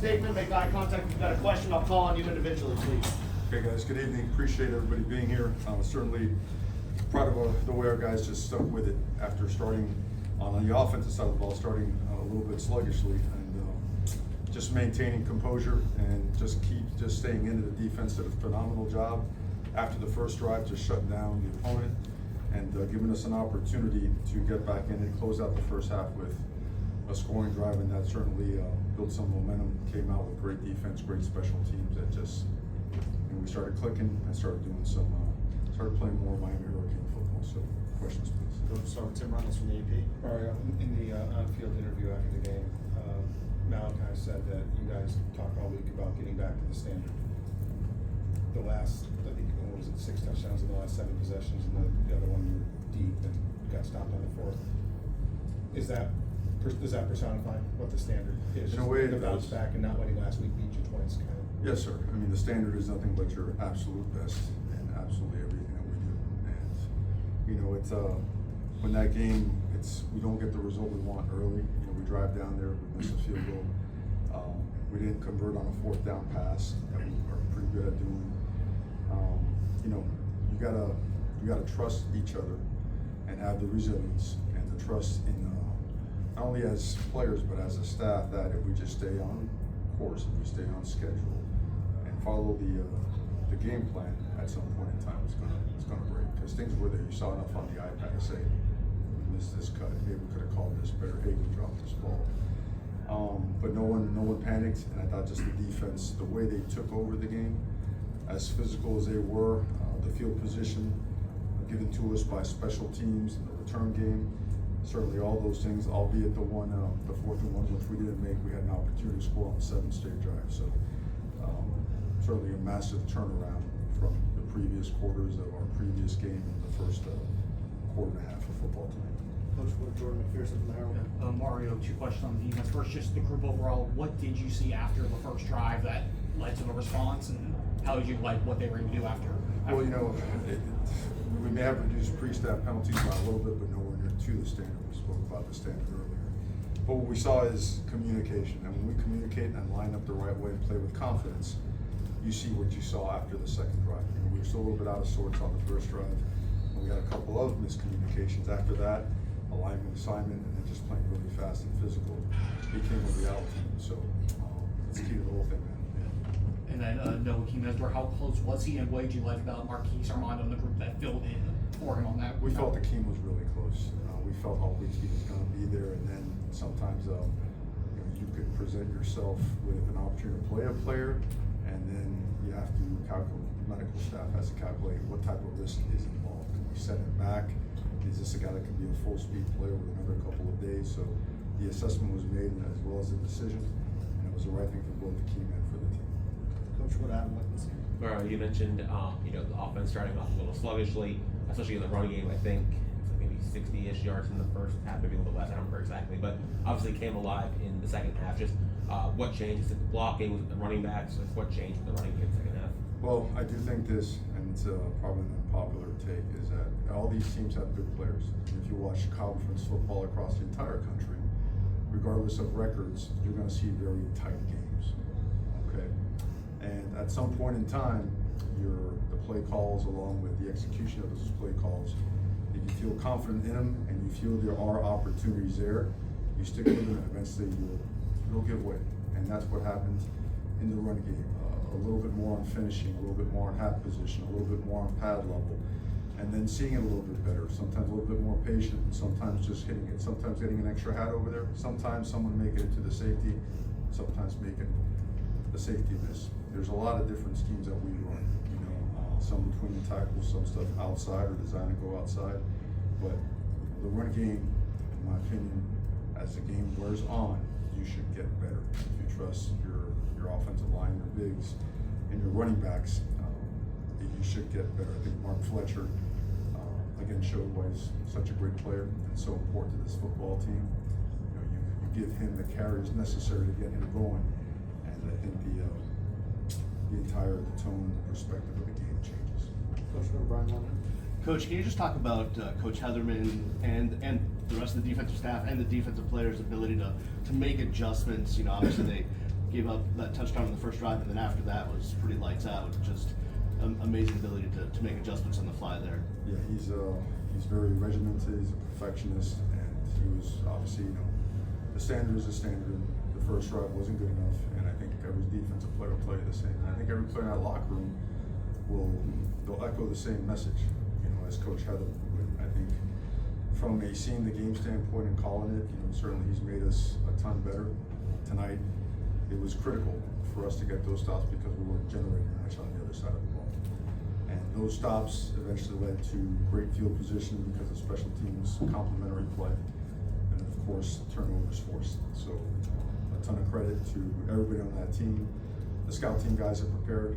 statement, make eye contact. If you've got a question, I'll call on you individually, please. Okay, guys, good evening. Appreciate everybody being here. Certainly proud of the way our guys just stuck with it after starting on the offensive side of the ball, starting a little bit sluggishly, and just maintaining composure and just staying into the defense. Did a phenomenal job after the first drive, just shutting down the opponent and giving us an opportunity to get back in and close out the first half with a scoring drive, and that certainly built some momentum. Came out with great defense, great special teams. That just, we started clicking and started doing started playing more Miami Hurricane football. So, questions, please. Go to start with Tim Reynolds from the AP. Mario, in the on-field interview after the game, Malachi said that you guys talked all week about getting back to the standard. The last, I think, what was it, 6 touchdowns in the last 7 possessions, and the other one you were deep and got stopped on the 4th. Does that personify what the standard is? In a way, the it bounce does. back and not letting last week beat you twice, kind of. Yes, sir. I mean, the standard is nothing but your absolute best and absolutely everything that we do. And you know, it's when that game, we don't get the result we want early. You know, we drive down there, we miss a field goal. We didn't convert on a 4th down pass that we are pretty good at doing. You know, you gotta trust each other and have the resilience and the trust in not only as players but as a staff, that if we just stay on course, if we stay on schedule and follow the game plan, at some point in time it's gonna break, because things were there. You saw enough on the iPad to say, we missed this cut, maybe we could have called this better, hey, we dropped this ball. But no one panicked, and I thought just the defense, the way they took over the game, as physical as they were, the field position given to us by special teams and the return game, certainly all those things, albeit the 4th and 1, which we didn't make, we had an opportunity to score on the 7th straight drive. So certainly a massive turnaround from the previous quarters of our previous game in the first quarter and a half of football tonight. Coach Jordan McPherson from the Herald. Mario, 2 questions on the defense. First, just the group overall. What did you see after the first drive that led to the response, and how did you like what they were able to do after? Well, you know, we may have reduced pre-snap penalties by a little bit, but nowhere near to the standard. We spoke about the standard earlier. But what we saw is communication, and when we communicate and line up the right way and play with confidence, you see what you saw after the second drive. You know, we were still a little bit out of sorts on the first drive, and we had a couple of miscommunications. After that, alignment, assignment, and then just playing really fast and physical became a reality. So it's key to the whole thing, man. And then Noah Mesdor, how close was he, and what did you like about Marquise Armando and the group that filled in for him on that? We felt the Keem was really close. We felt all week he was going to be there, and then sometimes you could present yourself with an opportunity to play a player, and then you have to calculate, medical staff has to calculate what type of risk is involved. Can we send him back? Is this a guy that can be a full speed player with another couple of days? So the assessment was made, and as well as the decision, and it was the right thing for both the Keem and for the team. Coach, what happened with this? You mentioned, you know, the offense starting off a little sluggishly, especially in the running game. I think it's like maybe 60-ish yards in the first half, maybe a little bit less. I don't remember exactly, but obviously came alive in the second half. Just what changed? Is it the blocking? Was it the running backs? Like, what changed with the running game in the second half? Well, I do think this, and it's probably an unpopular take, is that all these teams have good players. If you watch conference football across the entire country, regardless of records, you're going to see very tight games. Okay, and at some point in time, the play calls, along with the execution of those play calls, if you feel confident in them and you feel there are opportunities there, you stick with them, and eventually you'll give way. And that's what happened in the run game. A little bit more on finishing, a little bit more on half position, a little bit more on pad level, and then seeing it a little bit better. Sometimes a little bit more patient, sometimes just hitting it. Sometimes getting an extra hat over there. Sometimes someone making it to the safety. Sometimes making the safety miss. There's a lot of different schemes that we run. You know, some between the tackles, some stuff outside or designed to go outside. But the run game, in my opinion, as the game wears on, you should get better. If you trust your offensive line, your bigs, and your running backs, you should get better. I think Mark Fletcher, again, showed why he's such a great player and so important to this football team. You know, you give him the carries necessary to get him going, and I think the entire tone and the perspective of the game changes. Coach Brian Monahan. Coach, can you just talk about Coach Heatherman and the rest of the defensive staff and the defensive players' ability to make adjustments? You know, obviously gave up that touchdown in the first drive, and then after that was pretty lights out. Just amazing ability to make adjustments on the fly there. Yeah, he's very regimented, he's a perfectionist, and he was obviously, the standard is a standard, and the first drive wasn't good enough, and I think every defensive player will play the same. And I think every player in that locker room they'll echo the same message, as Coach Heather would. I think from a seeing the game standpoint and calling it, certainly he's made us a ton better. Tonight, it was critical for us to get those stops because we weren't generating much on the other side of the ball. And those stops eventually led to great field position because of special teams, complementary play, and of course, turnovers forced. So a ton of credit to everybody on that team. The scout team guys have prepared,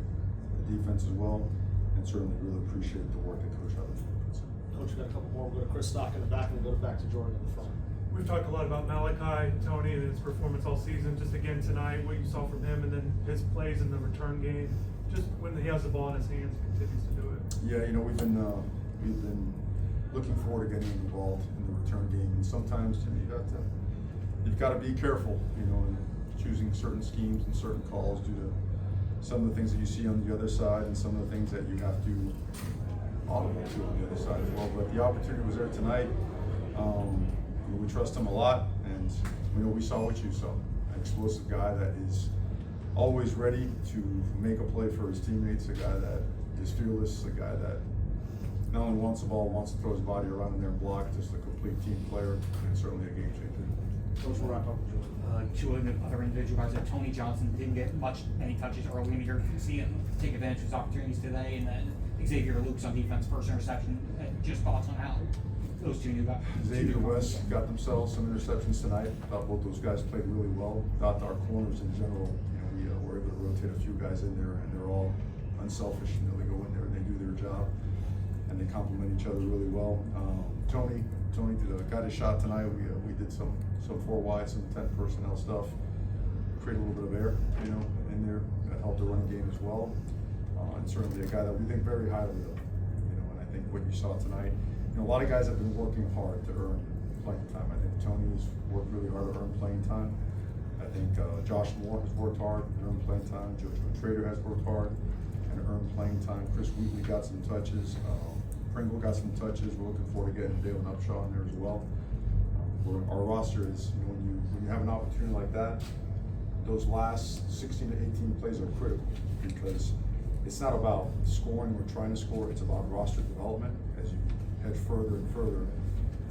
the defense as well, and certainly really appreciate the work that Coach Heather puts in. Coach, we got a couple more. We'll go to Chris Stock in the back, and we'll go back to Jordan in the front. We've talked a lot about Malachi, Tony, and his performance all season. Just again tonight, what you saw from him, and then his plays in the return game. Just when he has the ball in his hands, he continues to do it. Yeah, we've been looking forward to getting involved in the return game, and sometimes you've got to be careful, in choosing certain schemes and certain calls due to some of the things that you see on the other side and some of the things that you have to audible to on the other side as well. But the opportunity was there tonight. We trust him a lot, and we saw what you saw. An explosive guy that is always ready to make a play for his teammates, a guy that is fearless, a guy that not only wants the ball, wants to throw his body around in there and block, just a complete team player, and certainly a game changer. Coach, we'll wrap up with Jordan. Two of the other individual guys, Tony Johnson didn't get many touches early in the year. You see him take advantage of his opportunities today, and then Xavier Luke's on defense, first interception. Just thoughts on how those two new guys. Xavier West got themselves some interceptions tonight. Thought both those guys played really well. Thought our corners in general, we were able to rotate a few guys in there, and they're all unselfish. They go in there and they do their job, and they complement each other really well. Tony got his shot tonight. We did some 4 wide, some 10 personnel stuff. Created a little bit of air, in there that helped the running game as well. And certainly a guy that we think very highly of. And I think what you saw tonight. A lot of guys have been working hard to earn playing time. I think Tony's worked really hard to earn playing time. I think Josh Moore has worked hard and earned playing time. Joshua Trader has worked hard and earned playing time. Chris Wheatley got some touches. Pringle got some touches. We're looking forward to getting Dale Upshaw in there as well. Our roster is, when you have an opportunity like that, those last 16 to 18 plays are critical because it's not about scoring or trying to score. It's about roster development as you head further and further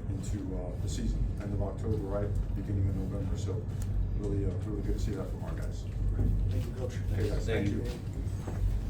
into the season, end of October, right, beginning of November. So really good to see that from our guys. Thank you, Coach. Hey guys, thank you.